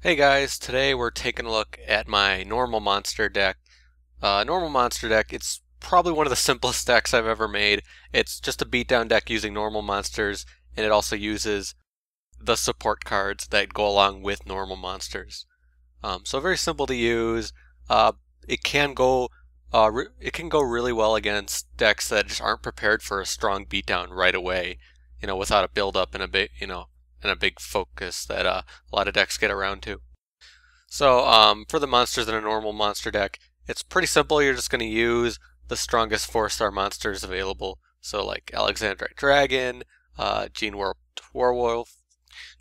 Hey guys, today we're taking a look at my normal monster deck. It's probably one of the simplest decks I've ever made. It's just a beatdown deck using normal monsters, and it also uses the support cards that go along with normal monsters. So very simple to use. It can go it can go really well against decks that just aren't prepared for a strong beatdown right away, without a build up and a big focus that a lot of decks get around to. So for the monsters in a normal monster deck, it's pretty simple. You're just going to use the strongest 4-star monsters available. So like Alexandrite Dragon, Gene-Warped Warwolf,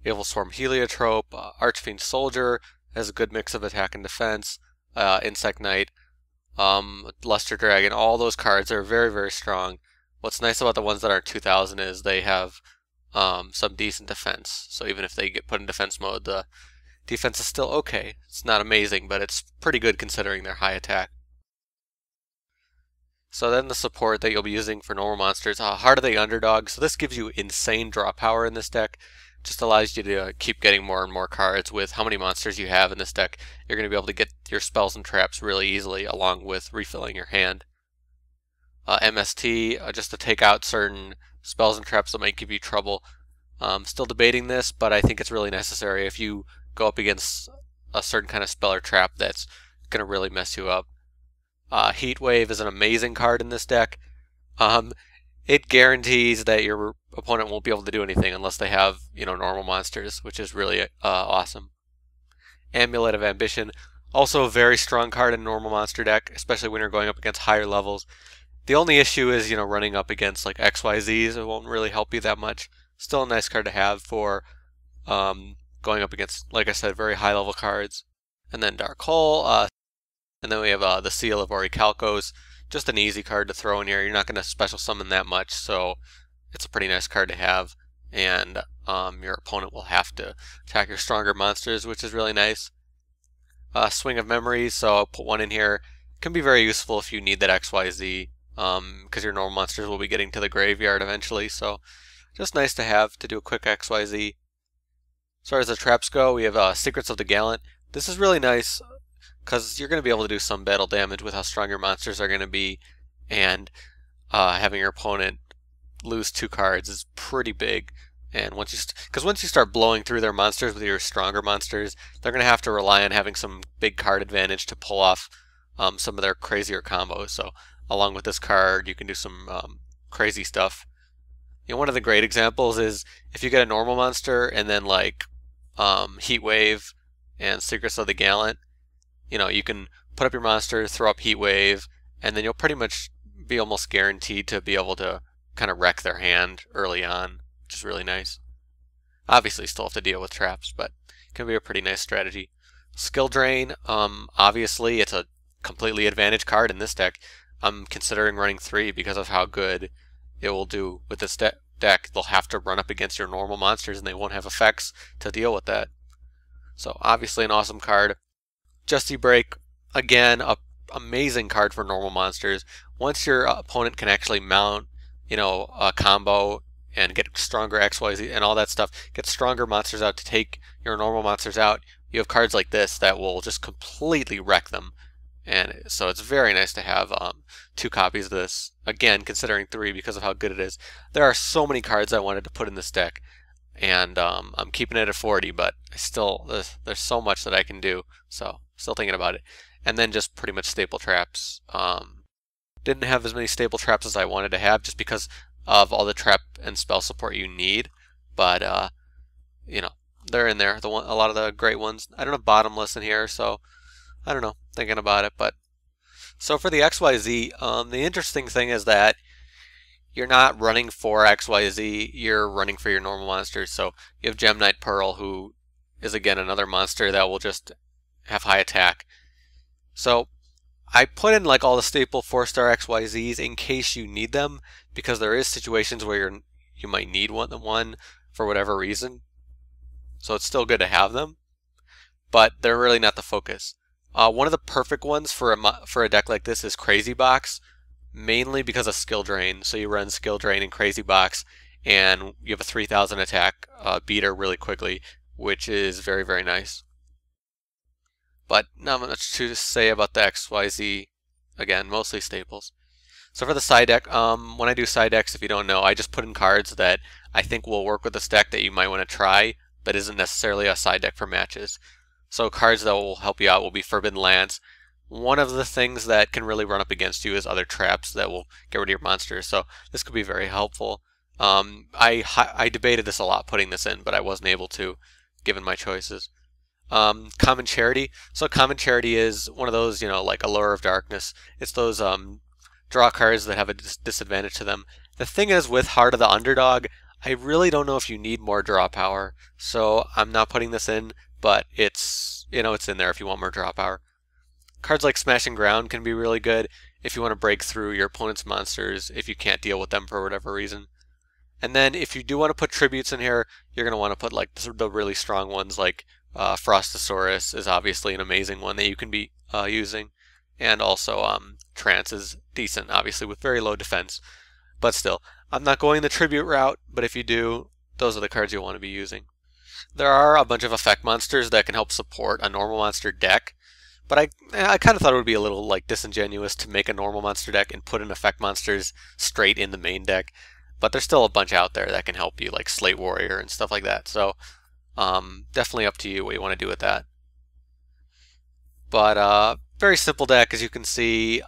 Evilswarm Heliotrope, Archfiend Soldier has a good mix of attack and defense, Insect Knight, Luster Dragon. All those cards are very, very strong. What's nice about the ones that aren't 2000 is they have some decent defense. So even if they get put in defense mode, the defense is still okay. It's not amazing, but it's pretty good considering their high attack. So then the support that you'll be using for normal monsters, Heart of the Underdog. So this gives you insane draw power in this deck. Just allows you to keep getting more and more cards with how many monsters you have in this deck. You're going to be able to get your spells and traps really easily along with refilling your hand. MST, just to take out certain spells and traps that might give you trouble. Still debating this, but I think it's really necessary if you go up against a certain kind of spell or trap that's going to really mess you up. Heat Wave is an amazing card in this deck. It guarantees that your opponent won't be able to do anything unless they have, normal monsters, which is really awesome. Amulet of Ambition, also a very strong card in normal monster deck, especially when you're going up against higher levels. The only issue is, running up against like XYZs. It won't really help you that much. Still a nice card to have for going up against, like I said, very high level cards. And then Dark Hole, and then we have the Seal of Orichalcos, just an easy card to throw in here. You're not going to special summon that much, so it's a pretty nice card to have. And your opponent will have to attack your stronger monsters, which is really nice. Swing of Memories, so I'll put one in here. It can be very useful if you need that XYZ, because your normal monsters will be getting to the graveyard eventually, so just nice to have to do a quick XYZ. As far as the traps go, we have Secrets of the Gallant. This is really nice because you're going to be able to do some battle damage with how strong your monsters are going to be, and having your opponent lose 2 cards is pretty big. And once you start blowing through their monsters with your stronger monsters, they're going to have to rely on having some big card advantage to pull off some of their crazier combos. So along with this card, you can do some crazy stuff. One of the great examples is if you get a normal monster and then like Heat Wave and Secrets of the Gallant, you can put up your monster, throw up Heat Wave, and then you'll pretty much be almost guaranteed to be able to kind of wreck their hand early on, which is really nice. Obviously still have to deal with traps, but it can be a pretty nice strategy. Skill Drain, obviously it's a completely advantage card in this deck. I'm considering running 3 because of how good it will do with this deck. They'll have to run up against your normal monsters and they won't have effects to deal with that. So obviously an awesome card. Justi-Break, again, a amazing card for normal monsters. Once your opponent can actually mount, a combo and get stronger XYZ and all that stuff, get stronger monsters out to take your normal monsters out, you have cards like this that will just completely wreck them. And so it's very nice to have 2 copies of this. Again, considering 3 because of how good it is. There are so many cards I wanted to put in this deck, and I'm keeping it at 40, but there's so much that I can do, so still thinking about it. And then just pretty much staple traps. Didn't have as many staple traps as I wanted to have just because of all the trap and spell support you need, but they're in there. A lot of the great ones. I don't have Bottomless in here, so I don't know, thinking about it. But so for the XYZ, the interesting thing is that you're not running for XYZ, you're running for your normal monsters. So you have Gem Knight Pearl, who is again another monster that will just have high attack. So I put in like all the staple 4-star XYZs in case you need them, because there is situations where you might need one for whatever reason. So it's still good to have them, but they're really not the focus. One of the perfect ones for a deck like this is Crazy Box, mainly because of Skill Drain. So you run Skill Drain and Crazy Box, and you have a 3000 attack beater really quickly, which is very, very nice. but not much to say about the XYZ. Again, mostly staples. So for the side deck, when I do side decks, if you don't know, I just put in cards that I think will work with this deck that you might want to try, but isn't necessarily a side deck for matches. So cards that will help you out will be Forbidden Lands. One of the things that can really run up against you is other traps that will get rid of your monsters, so this could be very helpful. I debated this a lot putting this in, but I wasn't able to, given my choices. Common Charity. So Common Charity is one of those, like Allure of Darkness. It's those draw cards that have a disadvantage to them. The thing is, with Heart of the Underdog, I really don't know if you need more draw power, so I'm not putting this in, but it's, it's in there if you want more draw power. Cards like Smashing Ground can be really good if you want to break through your opponent's monsters if you can't deal with them for whatever reason. And then if you do want to put tributes in here, you're going to want to put like the really strong ones, like Frostosaurus is obviously an amazing one that you can be using. And also Trance is decent, obviously with very low defense. But still, I'm not going the tribute route, but if you do, those are the cards you'll want to be using. There are a bunch of effect monsters that can help support a normal monster deck. But I kind of thought it would be a little like disingenuous to make a normal monster deck and put in effect monsters straight in the main deck. But there's still a bunch out there that can help you, like Slate Warrior and stuff like that. So definitely up to you what you want to do with that. But very simple deck, as you can see.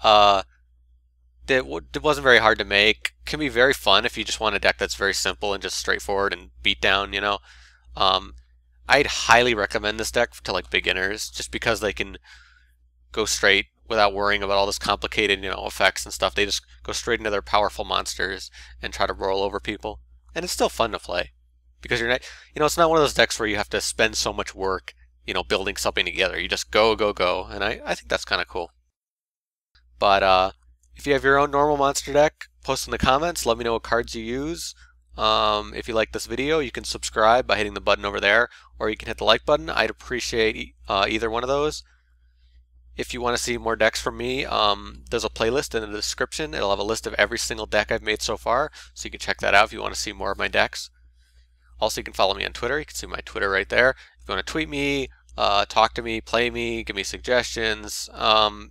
It wasn't very hard to make. Can be very fun if you just want a deck that's very simple and just straightforward and beatdown. I'd highly recommend this deck to like beginners, just because they can go straight without worrying about all this complicated, effects and stuff. They just go straight into their powerful monsters and try to roll over people. And it's still fun to play. Because you're not, it's not one of those decks where you have to spend so much work, building something together. You just go, go, go. And I think that's kind of cool. But if you have your own normal monster deck, post in the comments. Let me know what cards you use. If you like this video, you can subscribe by hitting the button over there, or you can hit the like button. I'd appreciate either one of those. If you want to see more decks from me, there's a playlist in the description. It'll have a list of every single deck I've made so far, so you can check that out if you want to see more of my decks. Also, you can follow me on Twitter. You can see my Twitter right there. If you want to tweet me, talk to me, play me, give me suggestions,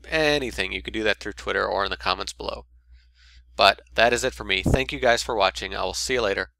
anything, you can do that through Twitter or in the comments below. But that is it for me. Thank you guys for watching. I will see you later.